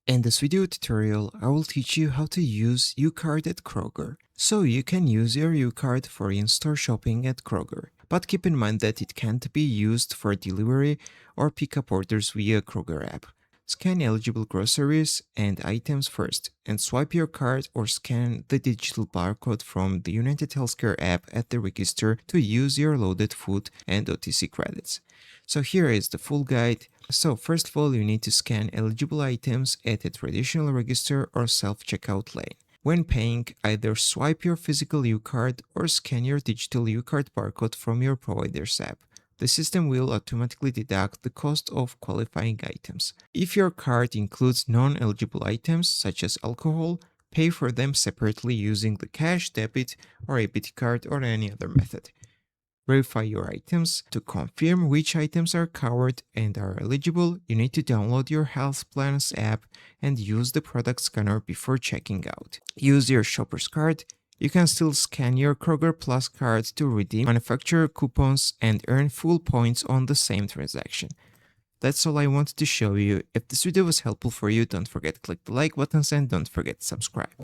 In this video tutorial, I will teach you how to use UCard at Kroger. So you can use your UCard for in-store shopping at Kroger. But keep in mind that it can't be used for delivery or pickup orders via Kroger app. Scan eligible groceries and items first, and swipe your card or scan the digital barcode from the UnitedHealthcare app at the register to use your loaded food and OTC credits. So here is the full guide. So first of all, you need to scan eligible items at a traditional register or self-checkout lane. When paying, either swipe your physical UCard or scan your digital UCard barcode from your provider's app. The system will automatically deduct the cost of qualifying items. If your card includes non-eligible items such as alcohol, pay for them separately using the cash, debit, or ABT card or any other method. Verify your items. To confirm which items are covered and are eligible, you need to download your health plans app and use the product scanner before checking out. Use your shopper's card. You can still scan your Kroger Plus card to redeem manufacturer coupons and earn full points on the same transaction. That's all I wanted to show you. If this video was helpful for you, don't forget to click the like buttons and don't forget to subscribe.